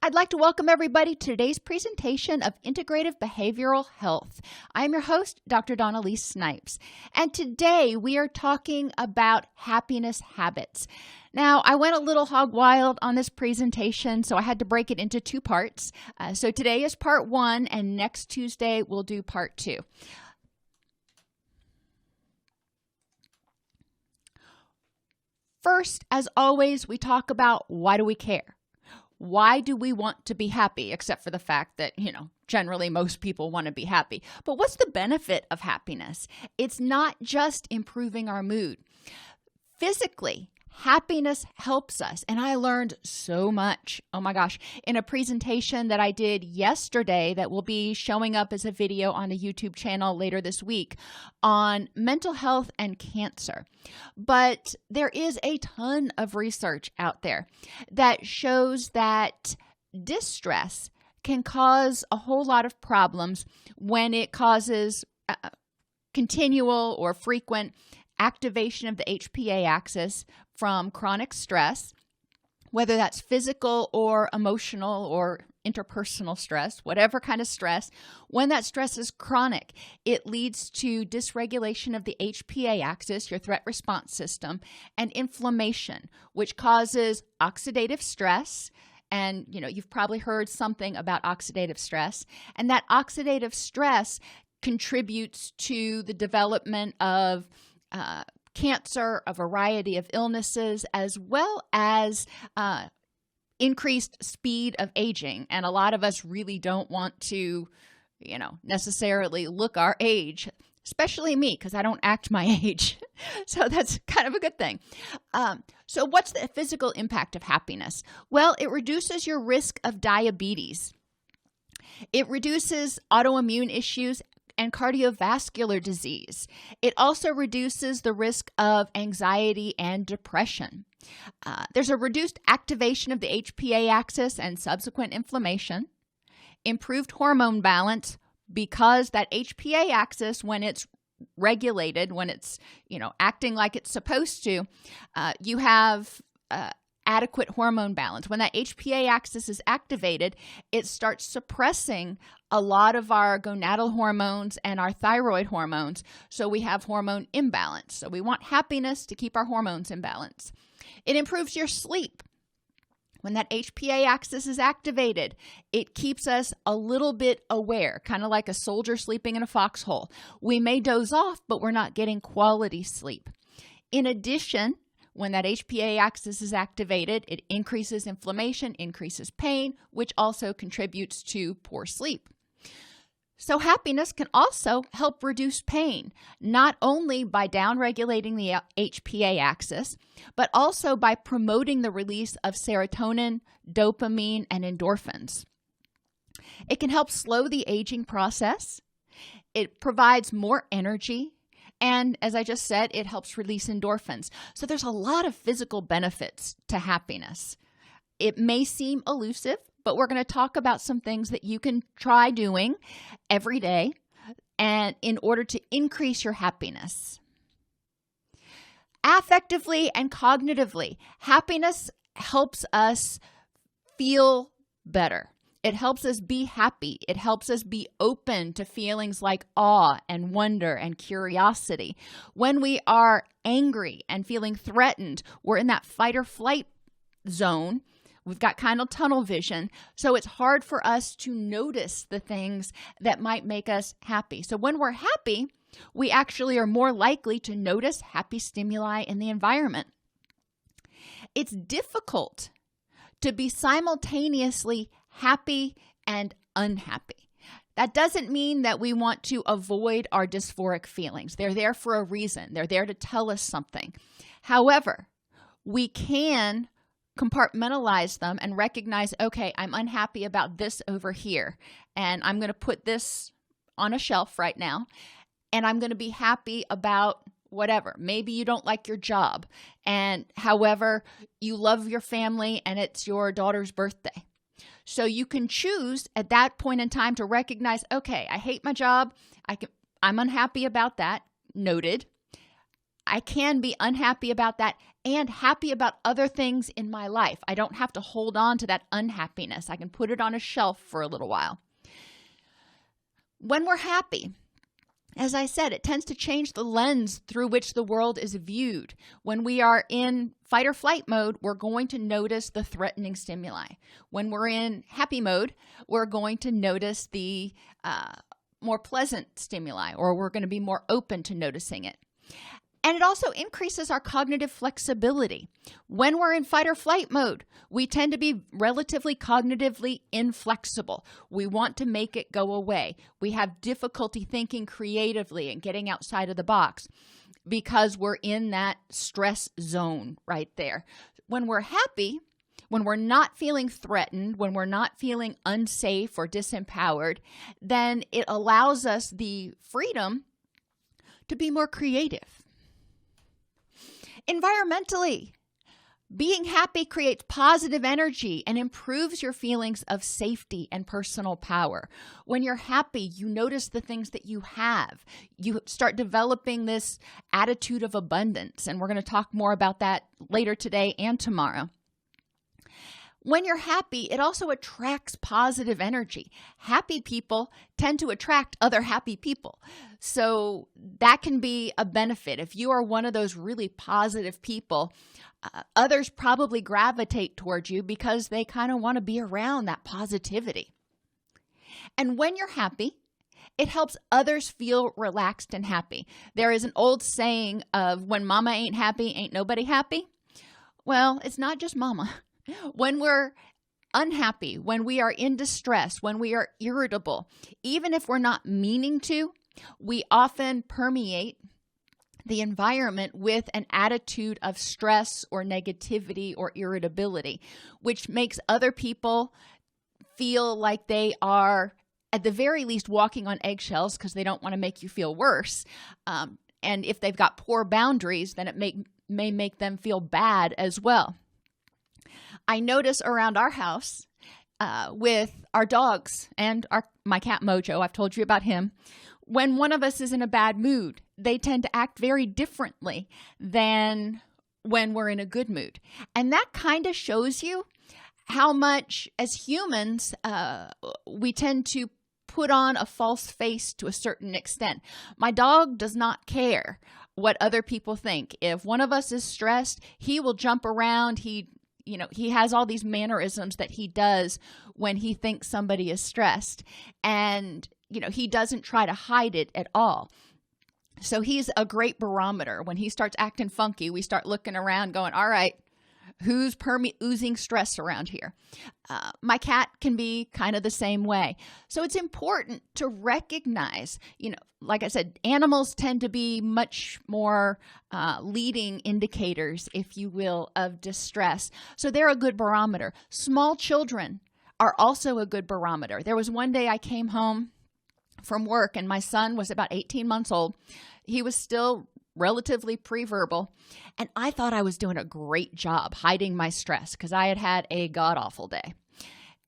I'd like to welcome everybody to today's presentation of Integrative Behavioral Health. I'm your host, Dr. Elise Snipes, and today we are talking about happiness habits. Now, I went a little hog wild on this presentation, so I had to break it into two parts. So today is part one, and next Tuesday we'll do part two. First, as always, we talk about why do we care? Why do we want to be happy, except for the fact that, generally most people want to be happy. But what's the benefit of happiness? It's not just improving our mood. Physically, happiness helps us, and I learned so much, oh my gosh, in a presentation that I did yesterday that will be showing up as a video on the YouTube channel later this week on mental health and cancer. But there is a ton of research out there that shows that distress can cause a whole lot of problems when it causes continual or frequent activation of the HPA axis from chronic stress, whether that's physical or emotional or interpersonal stress, whatever kind of stress. When that stress is chronic, it leads to dysregulation of the HPA axis, your threat response system, and inflammation, which causes oxidative stress. And, you've probably heard something about oxidative stress. And that oxidative stress contributes to the development of cancer, a variety of illnesses, as well as increased speed of aging. And a lot of us really don't want to, necessarily look our age, especially me, because I don't act my age. So that's kind of a good thing. So what's the physical impact of happiness? Well, it reduces your risk of diabetes. It reduces autoimmune issues and cardiovascular disease. It also reduces the risk of anxiety and depression. There's a reduced activation of the HPA axis and subsequent inflammation, improved hormone balance because that HPA axis, when it's regulated, when it's, acting like it's supposed to, you have adequate hormone balance. When that HPA axis is activated, it starts suppressing a lot of our gonadal hormones and our thyroid hormones. So we have hormone imbalance. So we want happiness to keep our hormones in balance. It improves your sleep. When that HPA axis is activated, it keeps us a little bit aware, kind of like a soldier sleeping in a foxhole. We may doze off, but we're not getting quality sleep. In addition, when that HPA axis is activated, it increases inflammation, increases pain, which also contributes to poor sleep. So happiness can also help reduce pain, not only by downregulating the HPA axis, but also by promoting the release of serotonin, dopamine, and endorphins. It can help slow the aging process. It provides more energy. And as I just said, it helps release endorphins. So there's a lot of physical benefits to happiness. It may seem elusive, but we're going to talk about some things that you can try doing every day and in order to increase your happiness. Affectively and cognitively, happiness helps us feel better. It helps us be happy. It helps us be open to feelings like awe and wonder and curiosity. When we are angry and feeling threatened, we're in that fight or flight zone. We've got kind of tunnel vision. So it's hard for us to notice the things that might make us happy. So when we're happy, we actually are more likely to notice happy stimuli in the environment. It's difficult to be simultaneously happy and unhappy. That doesn't mean that we want to avoid our dysphoric feelings. They're there for a reason. They're there to tell us something. However, we can compartmentalize them and recognize, okay, I'm unhappy about this over here, and I'm going to put this on a shelf right now, and I'm going to be happy about whatever. Maybe you don't like your job, and however, you love your family and it's your daughter's birthday. So you can choose at that point in time to recognize, okay, I hate my job. I'm unhappy about that. Noted. I can be unhappy about that and happy about other things in my life. I don't have to hold on to that unhappiness. I can put it on a shelf for a little while. When we're happy, as I said, it tends to change the lens through which the world is viewed. When we are in fight or flight mode, we're going to notice the threatening stimuli. When we're in happy mode, we're going to notice the more pleasant stimuli, or we're going to be more open to noticing it. And it also increases our cognitive flexibility. When we're in fight or flight mode, we tend to be relatively cognitively inflexible. We want to make it go away. We have difficulty thinking creatively and getting outside of the box because we're in that stress zone right there. When we're happy, when we're not feeling threatened, when we're not feeling unsafe or disempowered, then it allows us the freedom to be more creative. Environmentally, being happy creates positive energy and improves your feelings of safety and personal power. When you're happy, you notice the things that you have. You start developing this attitude of abundance, and we're going to talk more about that later today and tomorrow. When you're happy, it also attracts positive energy. Happy people tend to attract other happy people. So that can be a benefit. If you are one of those really positive people, others probably gravitate towards you because they kind of want to be around that positivity. And when you're happy, it helps others feel relaxed and happy. There is an old saying of when mama ain't happy, ain't nobody happy. Well, it's not just mama. When we're unhappy, when we are in distress, when we are irritable, even if we're not meaning to, we often permeate the environment with an attitude of stress or negativity or irritability, which makes other people feel like they are, at the very least, walking on eggshells because they don't want to make you feel worse. And if they've got poor boundaries, then it may make them feel bad as well. I notice around our house with our dogs and my cat Mojo, I've told you about him, when one of us is in a bad mood, they tend to act very differently than when we're in a good mood. And that kind of shows you how much, as humans, we tend to put on a false face to a certain extent. My dog does not care what other people think. If one of us is stressed, he will jump around. He has all these mannerisms that he does when he thinks somebody is stressed. And, he doesn't try to hide it at all. So he's a great barometer. When he starts acting funky, we start looking around going, all right, who's oozing stress around here? My cat can be kind of the same way. So it's important to recognize, like I said, animals tend to be much more leading indicators, if you will, of distress. So they're a good barometer. Small children are also a good barometer. There was one day I came home from work and my son was about 18 months old. He was still relatively pre-verbal, and I thought I was doing a great job hiding my stress because I had had a god-awful day.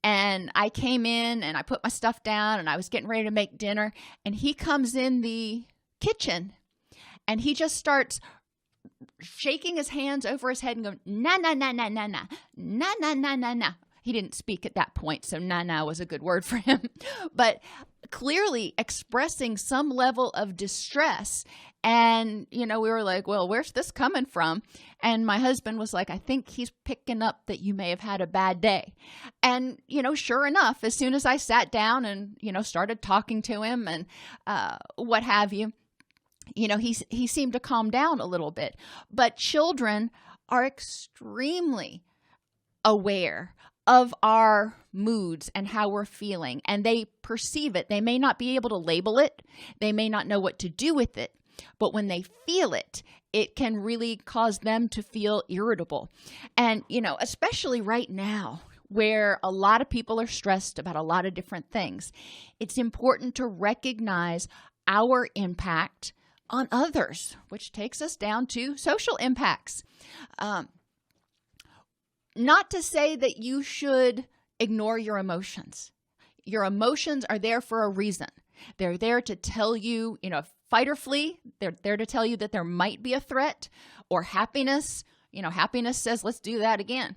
And I came in and I put my stuff down and I was getting ready to make dinner, and he comes in the kitchen and he just starts shaking his hands over his head and going, na, na, na, na, na, na, na, na, na, na, na. He didn't speak at that point, so na, na was a good word for him. But clearly expressing some level of distress. And, we were like, well, where's this coming from? And my husband was like, I think he's picking up that you may have had a bad day. And, sure enough, as soon as I sat down and, started talking to him and what have you, he seemed to calm down a little bit. But children are extremely aware of our moods and how we're feeling, and they perceive it. They may not be able to label it. They may not know what to do with it. But when they feel it, it can really cause them to feel irritable. And, especially right now, where a lot of people are stressed about a lot of different things, it's important to recognize our impact on others, which takes us down to social impacts. Not to say that you should ignore your emotions. Your emotions are there for a reason. They're there to tell you, fight or flee. They're there to tell you that there might be a threat. Or happiness, happiness says, let's do that again.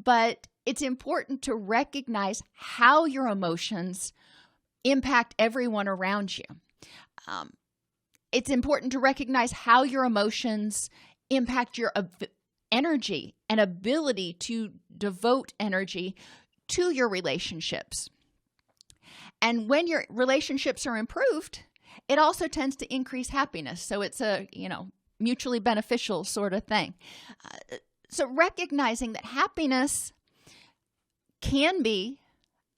But it's important to recognize how your emotions impact everyone around you. It's important to recognize how your emotions impact your energy and ability to devote energy to your relationships. And when your relationships are improved, it also tends to increase happiness. So it's a, mutually beneficial sort of thing. So recognizing that happiness can be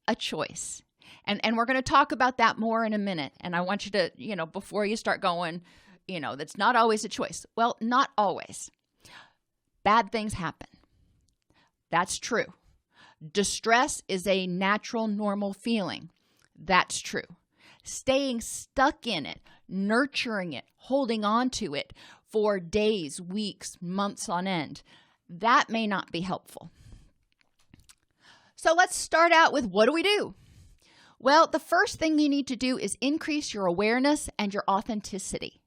a choice. And we're going to talk about that more in a minute. And I want you to, before you start going, that's not always a choice. Well, not always. Bad things happen. That's true. Distress is a natural, normal feeling. That's true. Staying stuck in it, nurturing it, holding on to it for days, weeks, months on end, that may not be helpful. So let's start out with, what do we do? Well, the first thing you need to do is increase your awareness and your authenticity.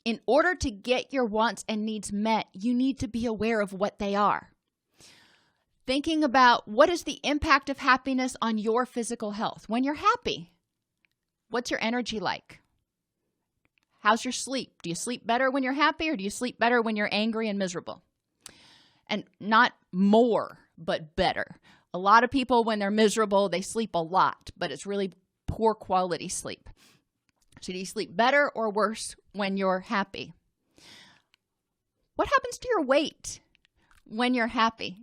In order to get your wants and needs met, you need to be aware of what they are. Thinking about, what is the impact of happiness on your physical health? When you're happy, what's your energy like? How's your sleep? Do you sleep better when you're happy, or do you sleep better when you're angry and miserable? And not more, but better. A lot of people, when they're miserable, they sleep a lot, but it's really poor quality sleep. So do you sleep better or worse when you're happy? What happens to your weight when you're happy?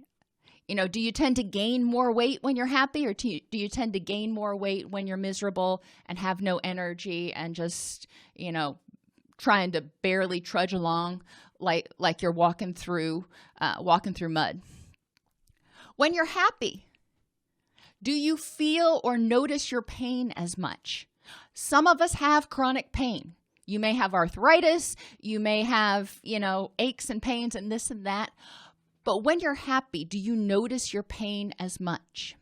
Do you tend to gain more weight when you're happy, or do you tend to gain more weight when you're miserable and have no energy and just, trying to barely trudge along like you're walking through mud? When you're happy, do you feel or notice your pain as much? Some of us have chronic pain. You may have arthritis, you may have, aches and pains and this and that. But when you're happy, do you notice your pain as much?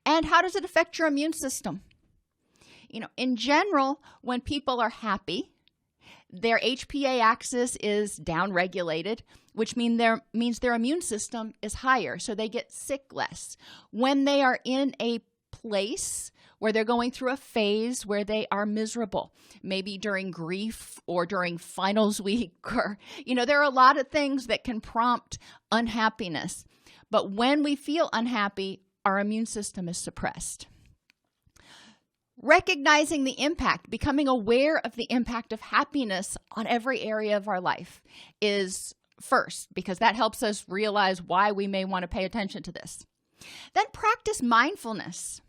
And how does it affect your immune system? In general, when people are happy, their HPA axis is downregulated, which means their immune system is higher, so they get sick less. When they are in a place where they're going through a phase where they are miserable, maybe during grief or during finals week, or, there are a lot of things that can prompt unhappiness. But when we feel unhappy, our immune system is suppressed. Recognizing the impact, becoming aware of the impact of happiness on every area of our life is first, because that helps us realize why we may want to pay attention to this. Then practice mindfulness.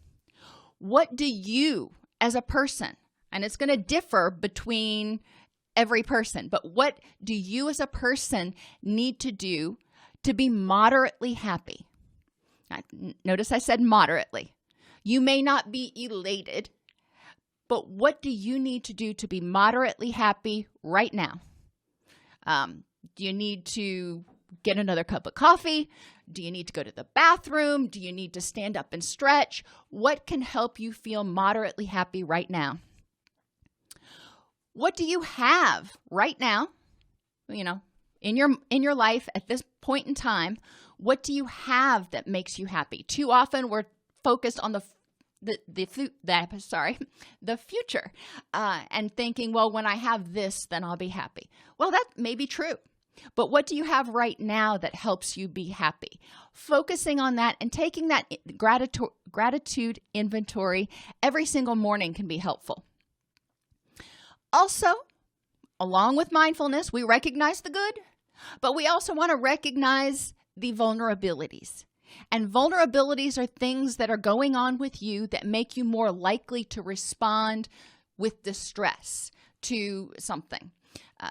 What do you as a person, and it's going to differ between every person, but what do you as a person need to do to be moderately happy? Notice I said moderately. You may not be elated, but what do you need to do to be moderately happy right now? Do you need to get another cup of coffee? Do you need to go to the bathroom? Do you need to stand up and stretch? What can help you feel moderately happy right now? What do you have right now, in your life at this point in time? What do you have that makes you happy? Too often we're focused on the future, and thinking, well, when I have this, then I'll be happy. Well, that may be true. But what do you have right now that helps you be happy? Focusing on that and taking that gratitude inventory every single morning can be helpful. Also, along with mindfulness, we recognize the good, but we also want to recognize the vulnerabilities. And vulnerabilities are things that are going on with you that make you more likely to respond with distress to something.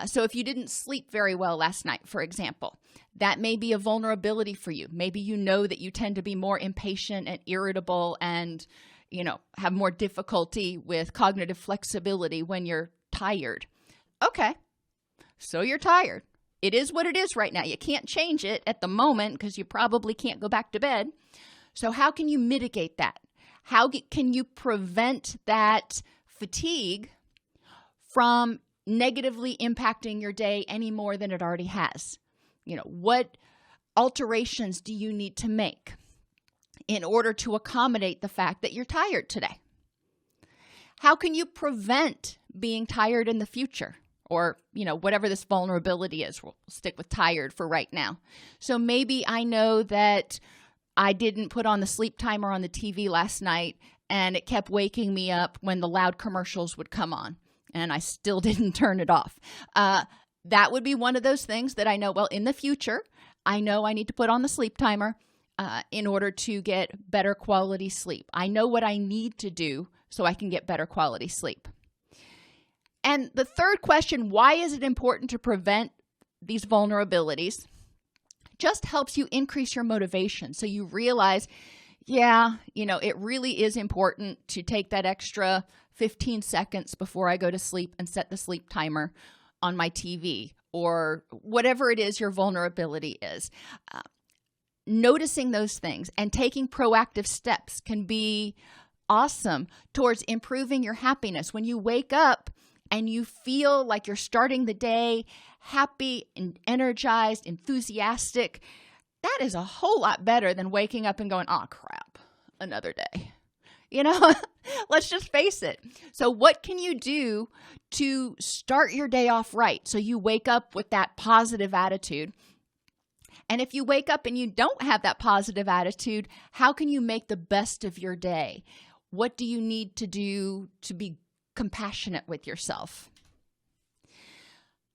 So if you didn't sleep very well last night, for example, that may be a vulnerability for you. Maybe you know that you tend to be more impatient and irritable and, have more difficulty with cognitive flexibility when you're tired. Okay, so you're tired. It is what it is right now. You can't change it at the moment because you probably can't go back to bed. So how can you mitigate that? How can you prevent that fatigue from negatively impacting your day any more than it already has? What alterations do you need to make in order to accommodate the fact that you're tired today? How can you prevent being tired in the future? Or, whatever this vulnerability is, we'll stick with tired for right now. So maybe I know that I didn't put on the sleep timer on the TV last night, and it kept waking me up when the loud commercials would come on, and I still didn't turn it off. That would be one of those things that I know, well, in the future, I know I need to put on the sleep timer in order to get better quality sleep. I know what I need to do so I can get better quality sleep. And the third question, why is it important to prevent these vulnerabilities, just helps you increase your motivation. So you realize, it really is important to take that extra 15 seconds before I go to sleep and set the sleep timer on my TV or whatever it is your vulnerability is. Noticing those things and taking proactive steps can be awesome towards improving your happiness. When you wake up and you feel like you're starting the day happy and energized, enthusiastic, that is a whole lot better than waking up and going, oh crap, another day. Let's just face it. So what can you do to start your day off right so you wake up with that positive attitude? And if you wake up and you don't have that positive attitude, how can you make the best of your day? What do you need to do to be compassionate with yourself?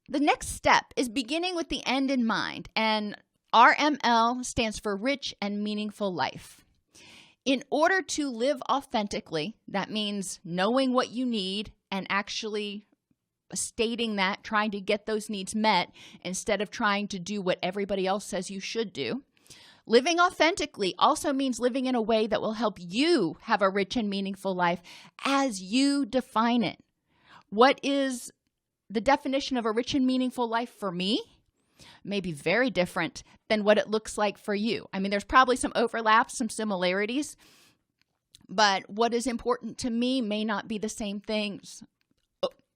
The next step is beginning with the end in mind, and RML stands for Rich and Meaningful Life. In order to live authentically, that means knowing what you need and actually stating that, trying to get those needs met instead of trying to do what everybody else says you should do. Living authentically also means living in a way that will help you have a rich and meaningful life as you define it. What is the definition of a rich and meaningful life for me? May be very different than what it looks like for you. I mean, there's probably some overlaps, some similarities, but what is important to me may not be the same things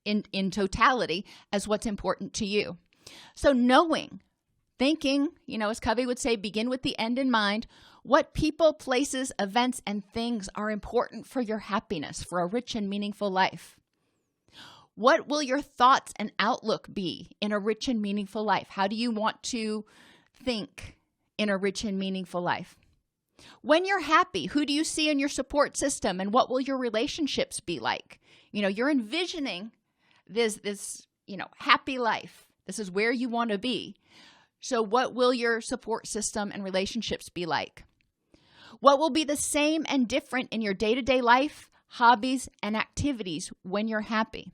in totality as what's important to you. So thinking, as Covey would say, begin with the end in mind. What people, places, events, and things are important for your happiness, for a rich and meaningful life? What will your thoughts and outlook be in a rich and meaningful life? How do you want to think in a rich and meaningful life? When you're happy, who do you see in your support system, and what will your relationships be like? You're envisioning this happy life. This is where you want to be. So what will your support system and relationships be like? What will be the same and different in your day-to-day life, hobbies, and activities when you're happy?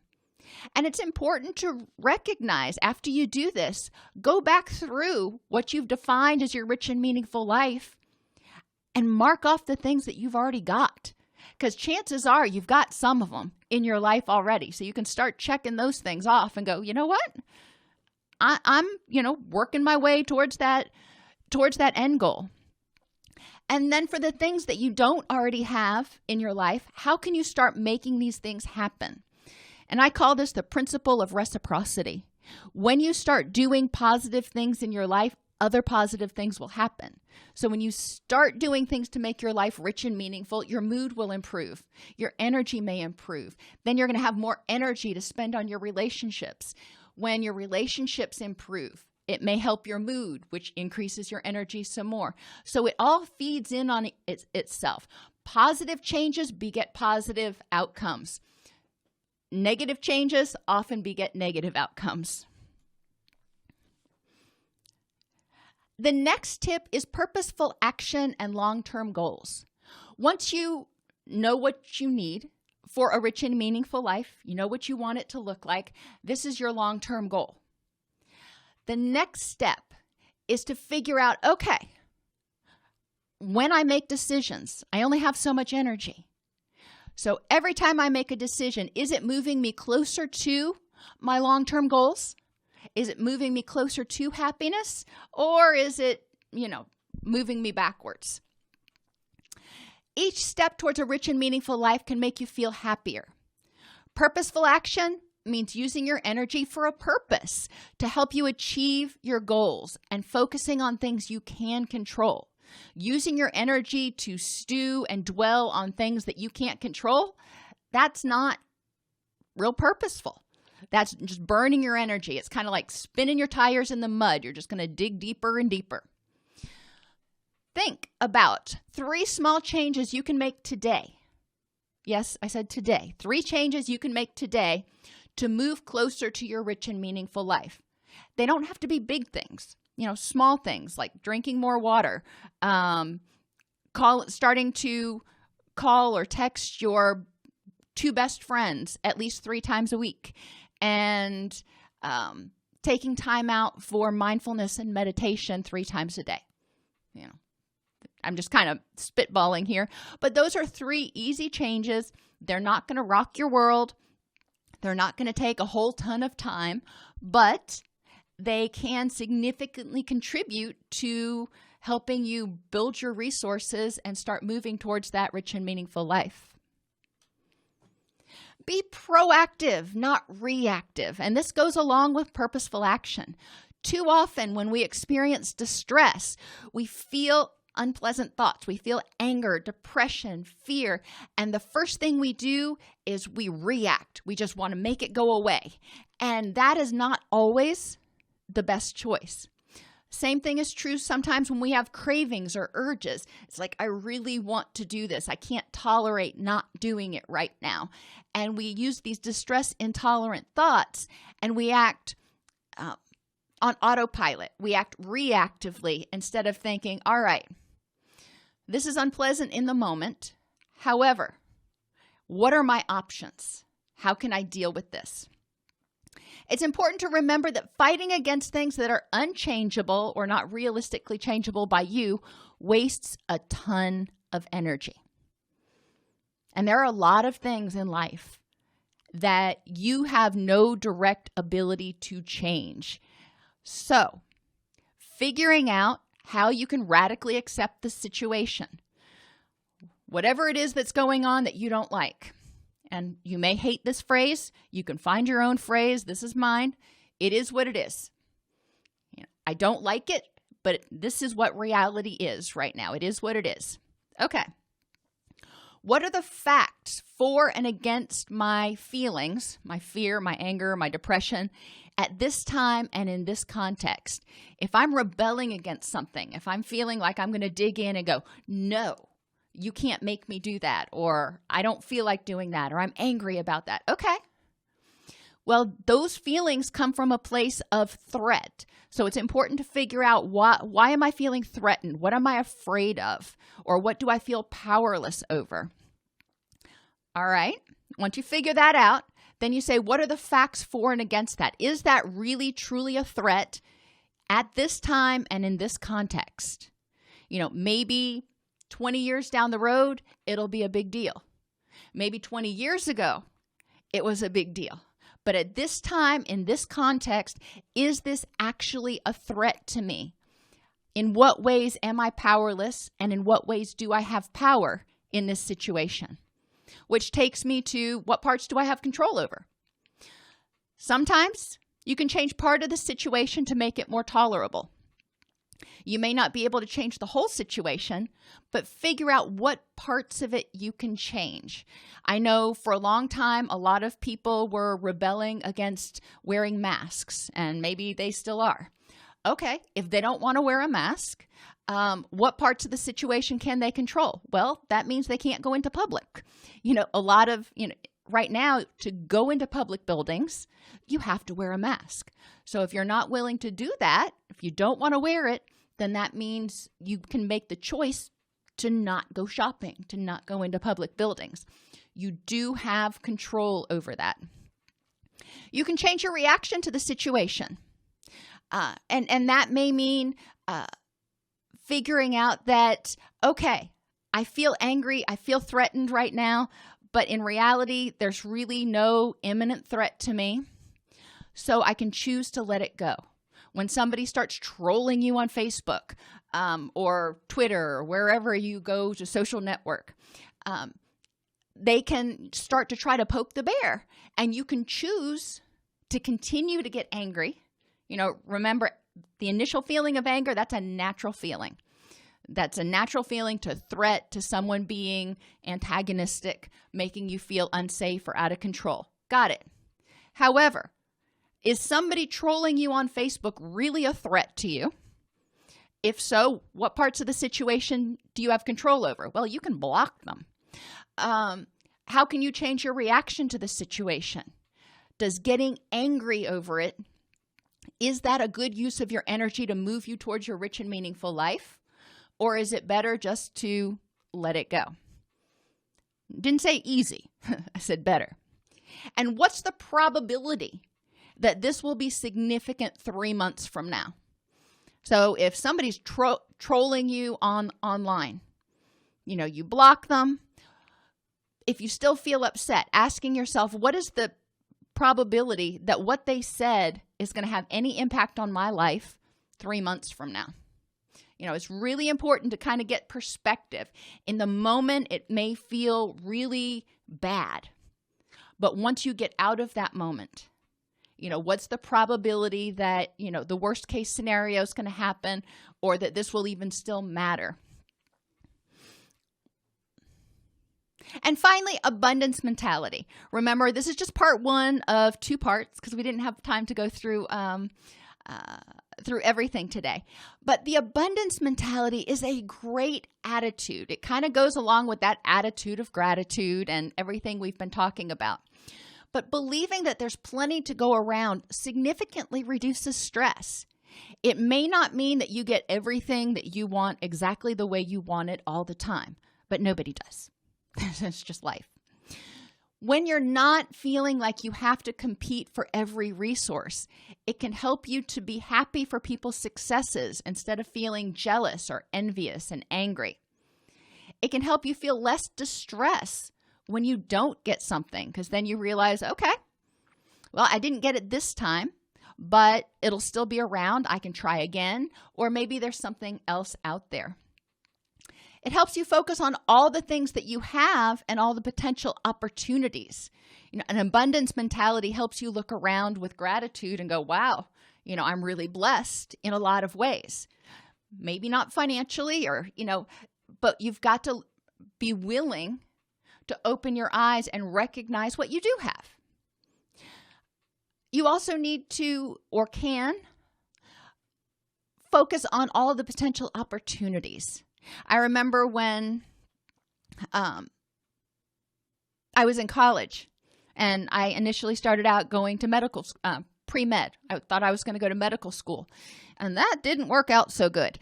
And it's important to recognize after you do this, go back through what you've defined as your rich and meaningful life and mark off the things that you've already got. Because chances are you've got some of them in your life already. So you can start checking those things off and go, you know what? I'm working my way towards that end goal. And then for the things that you don't already have in your life, how can you start making these things happen? And I call this the principle of reciprocity. When you start doing positive things in your life, other positive things will happen. So when you start doing things to make your life rich and meaningful, your mood will improve. Your energy may improve. Then you're going to have more energy to spend on your relationships. When your relationships improve, it may help your mood, which increases your energy some more. So it all feeds in on itself. Positive changes beget positive outcomes. Negative changes often beget negative outcomes. The next tip is purposeful action and long-term goals. Once you know what you need for a rich and meaningful life, you know what you want it to look like, this is your long-term goal. The next step is to figure out, okay, when I make decisions, I only have so much energy. So every time I make a decision, is it moving me closer to my long-term goals? Is it moving me closer to happiness? Or is it, moving me backwards? Each step towards a rich and meaningful life can make you feel happier. Purposeful action means using your energy for a purpose to help you achieve your goals and focusing on things you can control. Using your energy to stew and dwell on things that you can't control, that's not real purposeful. That's just burning your energy. It's kind of like spinning your tires in the mud. You're just going to dig deeper and deeper. Think about 3 small changes you can make today. Yes, I said today. 3 changes you can make today to move closer to your rich and meaningful life. They don't have to be big things. Small things like drinking more water, starting to call or text your 2 best friends at least 3 times a week, and taking time out for mindfulness and meditation 3 times a day. I'm just kind of spitballing here, but those are 3 easy changes. They're not going to rock your world. They're not going to take a whole ton of time, but they can significantly contribute to helping you build your resources and start moving towards that rich and meaningful life. Be proactive, not reactive. And this goes along with purposeful action. Too often when we experience distress, we feel unpleasant thoughts. We feel anger, depression, fear. And the first thing we do is we react. We just want to make it go away. And that is not always the best choice. Same thing is true sometimes when we have cravings or urges. It's like, I really want to do this. I can't tolerate not doing it right now. And we use these distress intolerant thoughts and we act on autopilot. We act reactively instead of thinking, all right, this is unpleasant in the moment. However, what are my options? How can I deal with this? It's important to remember that fighting against things that are unchangeable or not realistically changeable by you wastes a ton of energy. And there are a lot of things in life that you have no direct ability to change. So, figuring out how you can radically accept the situation, whatever it is that's going on that you don't like. And you may hate this phrase. You can find your own phrase. This is mine. It is what it is. I don't like it, but this is what reality is right now. It is what it is. Okay. What are the facts for and against my feelings, my fear, my anger, my depression at this time and in this context? If I'm rebelling against something, if I'm feeling like I'm going to dig in and go, no, you can't make me do that, or I don't feel like doing that, or I'm angry about that. Okay. Well, those feelings come from a place of threat. So it's important to figure out why am I feeling threatened? What am I afraid of? Or what do I feel powerless over? All right. Once you figure that out, then you say, what are the facts for and against that? Is that really, truly a threat at this time and in this context? Maybe 20 years down the road, it'll be a big deal. Maybe 20 years ago, it was a big deal. But at this time, in this context, is this actually a threat to me? In what ways am I powerless? And in what ways do I have power in this situation? Which takes me to, what parts do I have control over? Sometimes you can change part of the situation to make it more tolerable. You may not be able to change the whole situation, but figure out what parts of it you can change. I know for a long time, a lot of people were rebelling against wearing masks, and maybe they still are. Okay, if they don't want to wear a mask, what parts of the situation can they control? Well, that means they can't go into public. Right now, to go into public buildings, you have to wear a mask. So if you're not willing to do that, if you don't want to wear it, then that means you can make the choice to not go shopping, to not go into public buildings. You do have control over that. You can change your reaction to the situation. And that may mean figuring out that, okay, I feel angry, I feel threatened right now, but in reality, there's really no imminent threat to me. So I can choose to let it go. When somebody starts trolling you on Facebook or Twitter or wherever you go to social network, they can start to try to poke the bear, and you can choose to continue to get angry. Remember, the initial feeling of anger, that's a natural feeling. That's a natural feeling to threat, to someone being antagonistic, making you feel unsafe or out of control. Got it. However, is somebody trolling you on Facebook really a threat to you? If so, what parts of the situation do you have control over? Well, you can block them. How can you change your reaction to the situation? Does getting angry over it, is that a good use of your energy to move you towards your rich and meaningful life? Or is it better just to let it go? Didn't say easy. I said better. And what's the probability that this will be significant 3 months from now? So if somebody's trolling you online, you block them. If you still feel upset, asking yourself, what is the probability that what they said is going to have any impact on my life 3 months from now? It's really important to kind of get perspective. In the moment, it may feel really bad. But once you get out of that moment, what's the probability that, the worst case scenario is going to happen, or that this will even still matter? And finally, abundance mentality. Remember, this is just part 1 of 2 parts because we didn't have time to go through everything today. But the abundance mentality is a great attitude. It kind of goes along with that attitude of gratitude and everything we've been talking about. But believing that there's plenty to go around significantly reduces stress. It may not mean that you get everything that you want exactly the way you want it all the time, but nobody does. It's just life. When you're not feeling like you have to compete for every resource, it can help you to be happy for people's successes instead of feeling jealous or envious and angry. It can help you feel less distress when you don't get something, because then you realize, okay, well, I didn't get it this time, but it'll still be around. I can try again, or maybe there's something else out there. It helps you focus on all the things that you have and all the potential opportunities. An abundance mentality helps you look around with gratitude and go, wow, I'm really blessed in a lot of ways. Maybe not financially but you've got to be willing to open your eyes and recognize what you do have. You also need to, or can, focus on all the potential opportunities. I remember when I was in college and I initially started out going to medical, pre-med. I thought I was going to go to medical school, and that didn't work out so good.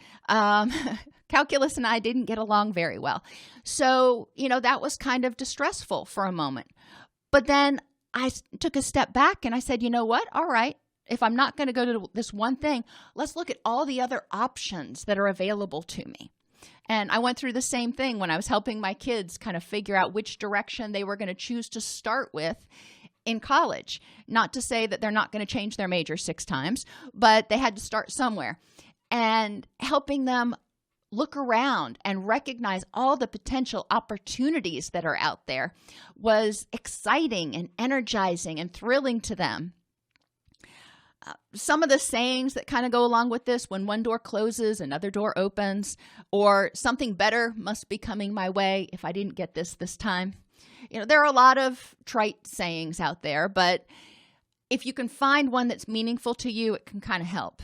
Calculus and I didn't get along very well. So, that was kind of distressful for a moment. But then I took a step back and I said, you know what? All right. If I'm not going to go to this one thing, let's look at all the other options that are available to me. And I went through the same thing when I was helping my kids kind of figure out which direction they were going to choose to start with in college. Not to say that they're not going to change their major 6 times, but they had to start somewhere. And helping them look around and recognize all the potential opportunities that are out there was exciting and energizing and thrilling to them. Some of the sayings that kind of go along with this: when one door closes, another door opens, or something better must be coming my way if I didn't get this time. There are a lot of trite sayings out there, but if you can find one that's meaningful to you, it can kind of help.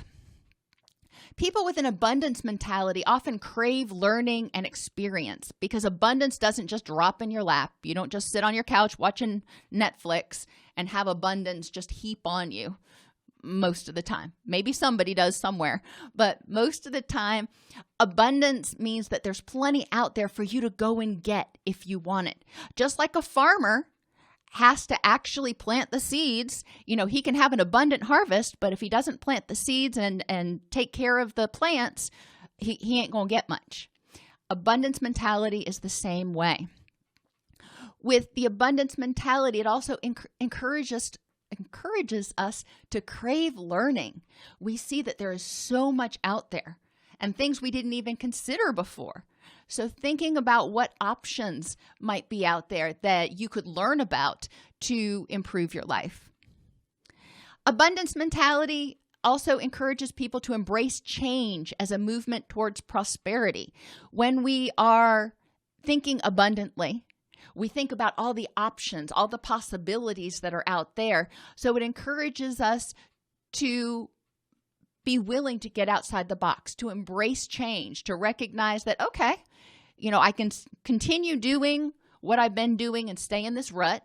People with an abundance mentality often crave learning and experience because abundance doesn't just drop in your lap. You don't just sit on your couch watching Netflix and have abundance just heap on you. Most of the time. Maybe somebody does somewhere, but most of the time, abundance means that there's plenty out there for you to go and get if you want it. Just like a farmer has to actually plant the seeds, he can have an abundant harvest, but if he doesn't plant the seeds and take care of the plants, he ain't going to get much. Abundance mentality is the same way. With the abundance mentality, it also encourages us to crave learning. We see that there is so much out there and things we didn't even consider before. So thinking about what options might be out there that you could learn about to improve your life. Abundance mentality also encourages people to embrace change as a movement towards prosperity. When we are thinking abundantly, we think about all the options, all the possibilities that are out there. So it encourages us to be willing to get outside the box, to embrace change, to recognize that, okay, I can continue doing what I've been doing and stay in this rut,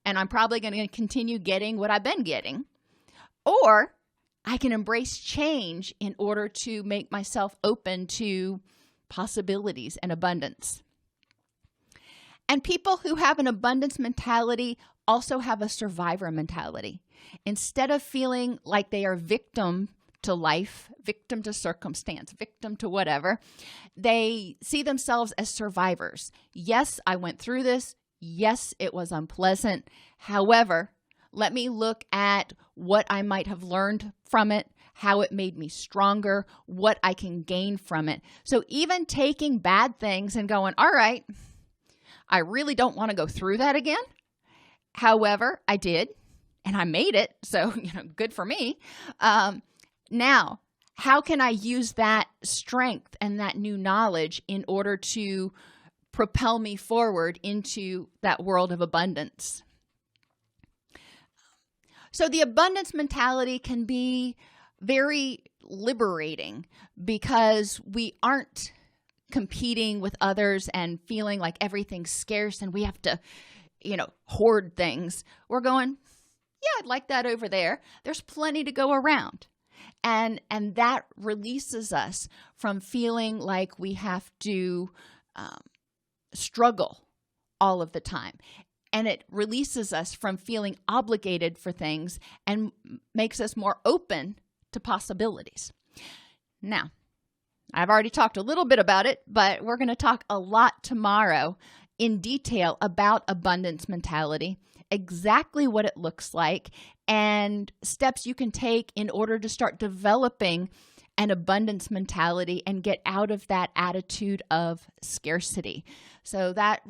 and I'm probably going to continue getting what I've been getting. Or I can embrace change in order to make myself open to possibilities and abundance. And people who have an abundance mentality also have a survivor mentality. Instead of feeling like they are victim to life, victim to circumstance, victim to whatever, they see themselves as survivors. Yes, I went through this. Yes, it was unpleasant. However, let me look at what I might have learned from it, how it made me stronger, what I can gain from it. So even taking bad things and going, all right, I really don't want to go through that again. However, I did, and I made it. So, good for me. Now, how can I use that strength and that new knowledge in order to propel me forward into that world of abundance? So the abundance mentality can be very liberating because we aren't competing with others and feeling like everything's scarce and we have to, hoard things. We're going, yeah, I'd like that over there. There's plenty to go around. And that releases us from feeling like we have to struggle all of the time. And it releases us from feeling obligated for things and makes us more open to possibilities. Now, I've already talked a little bit about it, but we're going to talk a lot tomorrow in detail about abundance mentality, exactly what it looks like, and steps you can take in order to start developing an abundance mentality and get out of that attitude of scarcity. So that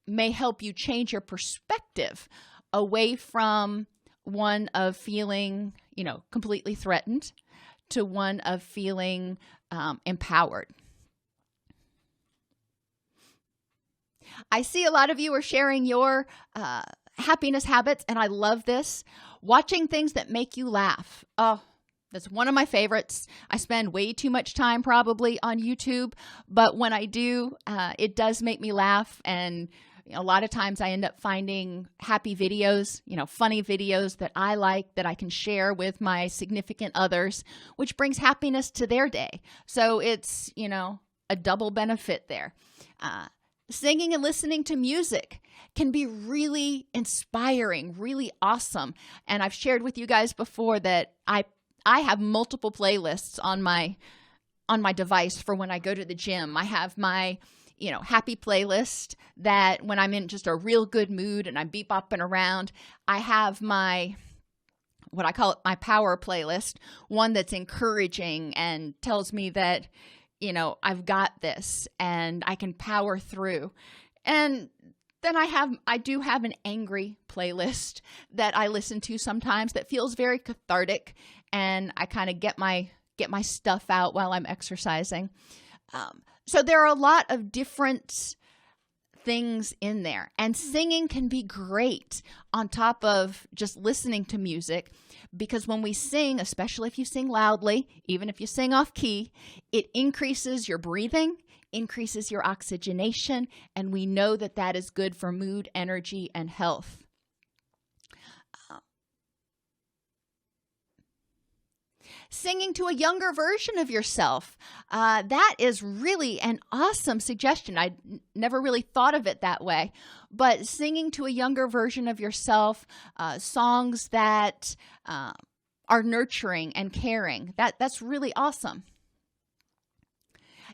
may help you change your perspective away from one of feeling, completely threatened to one of feeling empowered. I see a lot of you are sharing your happiness habits, and I love this. Watching things that make you laugh. Oh, that's one of my favorites. I spend way too much time probably on YouTube, but when I do, it does make me laugh. And a lot of times I end up finding happy videos, funny videos that I like that I can share with my significant others, which brings happiness to their day. So it's, a double benefit there. Singing and listening to music can be really inspiring, really awesome. And I've shared with you guys before that I have multiple playlists on my device for when I go to the gym. I have my happy playlist that when I'm in just a real good mood and I'm bebopping around. I have my, what I call it, my power playlist, one that's encouraging and tells me that, I've got this and I can power through. And then I do have an angry playlist that I listen to sometimes that feels very cathartic, and I kind of get my stuff out while I'm exercising. So there are a lot of different things in there, and singing can be great on top of just listening to music, because when we sing, especially if you sing loudly, even if you sing off key, it increases your breathing, increases your oxygenation, and we know that that is good for mood, energy, and health. Singing to a younger version of yourself. That is really an awesome suggestion. I never really thought of it that way. But singing to a younger version of yourself, songs that are nurturing and caring, that's really awesome.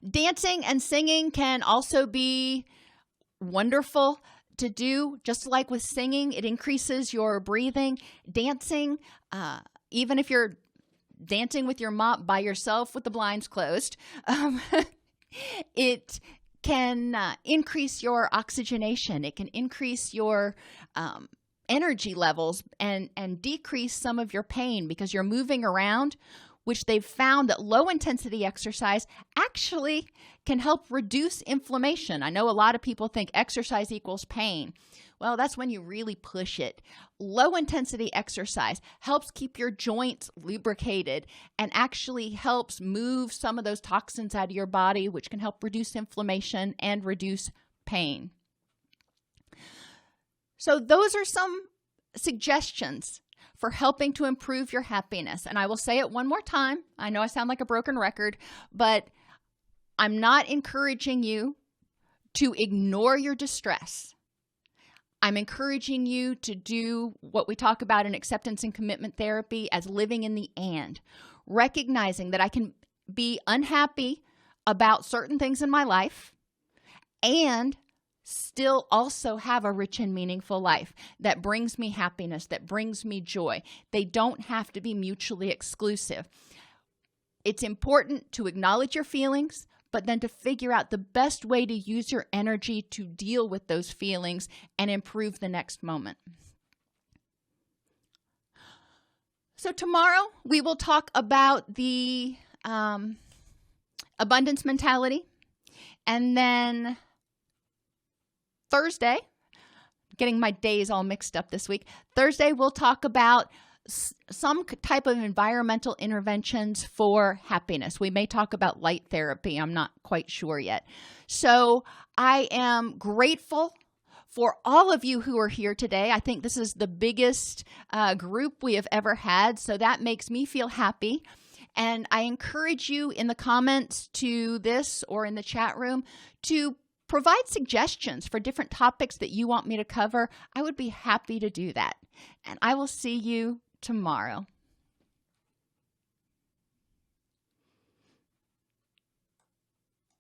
Dancing and singing can also be wonderful to do. Just like with singing, it increases your breathing. Dancing, even if you're dancing with your mop by yourself with the blinds closed, it can increase your oxygenation. It can increase your energy levels and decrease some of your pain because you're moving around, which they've found that low intensity exercise actually can help reduce inflammation. I know a lot of people think exercise equals pain. Well, that's when you really push it. Low intensity exercise helps keep your joints lubricated and actually helps move some of those toxins out of your body, which can help reduce inflammation and reduce pain. So those are some suggestions for helping to improve your happiness. And I will say it one more time. I know I sound like a broken record, but I'm not encouraging you to ignore your distress. I'm encouraging you to do what we talk about in acceptance and commitment therapy as living in the and, recognizing that I can be unhappy about certain things in my life and still also have a rich and meaningful life that brings me happiness, that brings me joy. They don't have to be mutually exclusive. It's important to acknowledge your feelings, but then to figure out the best way to use your energy to deal with those feelings and improve the next moment. So tomorrow we will talk about the abundance mentality, and then Thursday, getting my days all mixed up this week. Thursday, we'll talk about some type of environmental interventions for happiness. We may talk about light therapy. I'm not quite sure yet. So I am grateful for all of you who are here today. I think this is the biggest group we have ever had. So that makes me feel happy. And I encourage you in the comments to this or in the chat room to provide suggestions for different topics that you want me to cover. I would be happy to do that. And I will see you tomorrow.